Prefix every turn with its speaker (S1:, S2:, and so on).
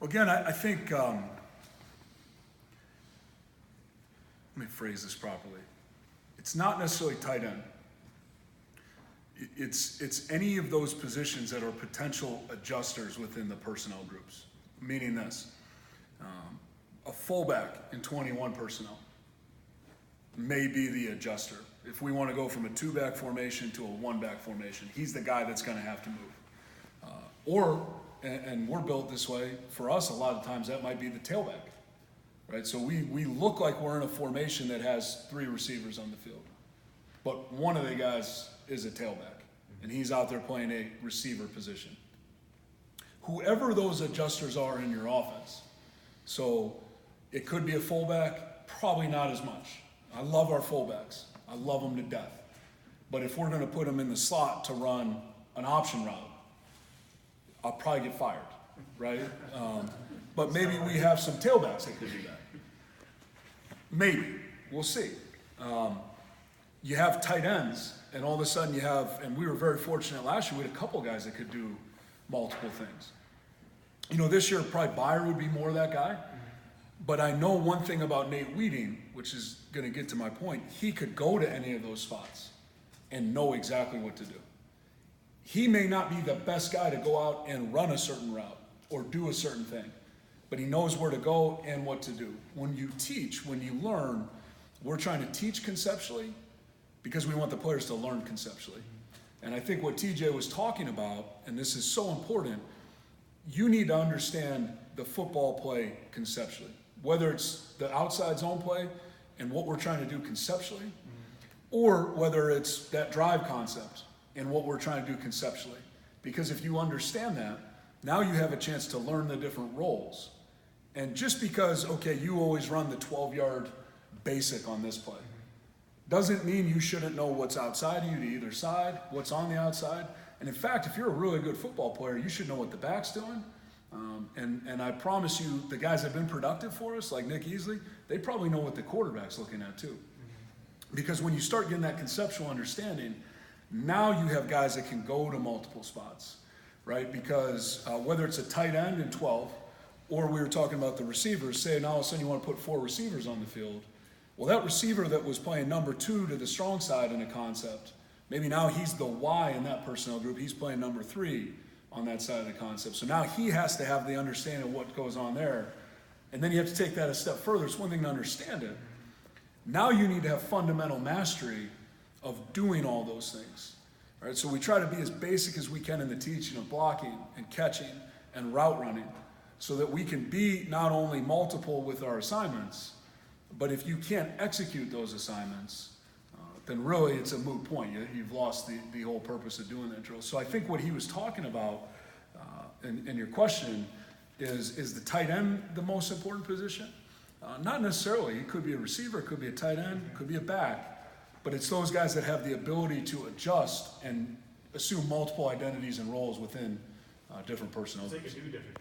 S1: Again, I think, let me phrase this properly. It's not necessarily tight end. It's any of those positions that are potential adjusters within the personnel groups. Meaning this, a fullback in 21 personnel may be the adjuster. If we want to go from a two-back formation to a one-back formation, he's the guy that's going to have to move. And we're built this way, for us a lot of times that might be the tailback, right? So we look like we're in a formation that has three receivers on the field, but one of the guys is a tailback, and he's out there playing a receiver position. Whoever those adjusters are in your offense, so it could be a fullback, probably not as much. I love our fullbacks. I love them to death. But if we're going to put them in the slot to run an option route, I'll probably get fired, right? But maybe we have some tailbacks that could do that. Maybe. We'll see. You have tight ends, and all of a sudden you have, and we were very fortunate last year, we had a couple guys that could do multiple things. You know, this year probably Byer would be more that guy, but I know one thing about Nate Weeding, which is going to get to my point. He could go to any of those spots and know exactly what to do. He may not be the best guy to go out and run a certain route or do a certain thing, but he knows where to go and what to do. When you teach, when you learn, we're trying to teach conceptually because we want the players to learn conceptually. And I think what TJ was talking about, and this is so important, you need to understand the football play conceptually, whether it's the outside zone play and what we're trying to do conceptually, or whether it's that drive concept and what we're trying to do conceptually. Because if you understand that, now you have a chance to learn the different roles. And just because, okay, you always run the 12-yard basic on this play, doesn't mean you shouldn't know what's outside of you to either side, what's on the outside. And in fact, if you're a really good football player, you should know what the back's doing. And I promise you, the guys that have been productive for us, like Nick Easley, they probably know what the quarterback's looking at too. Because when you start getting that conceptual understanding, now you have guys that can go to multiple spots, right? Because whether it's a tight end in 12, or we were talking about the receivers, say now all of a sudden you want to put 4 receivers on the field. Well, that receiver that was playing number 2 to the strong side in a concept, maybe now he's the Y in that personnel group. He's playing number 3 on that side of the concept. So now he has to have the understanding of what goes on there. And then you have to take that a step further. It's one thing to understand it. Now you need to have fundamental mastery of doing all those things. All right? So we try to be as basic as we can in the teaching of blocking and catching and route running so that we can be not only multiple with our assignments, but if you can't execute those assignments, then really it's a moot point. You've lost the whole purpose of doing that drill. So I think what he was talking about in your question is the tight end the most important position? Not necessarily. It could be a receiver, it could be a tight end, it could be a back, but it's those guys that have the ability to adjust and assume multiple identities and roles within different personnel.
S2: They could do different things.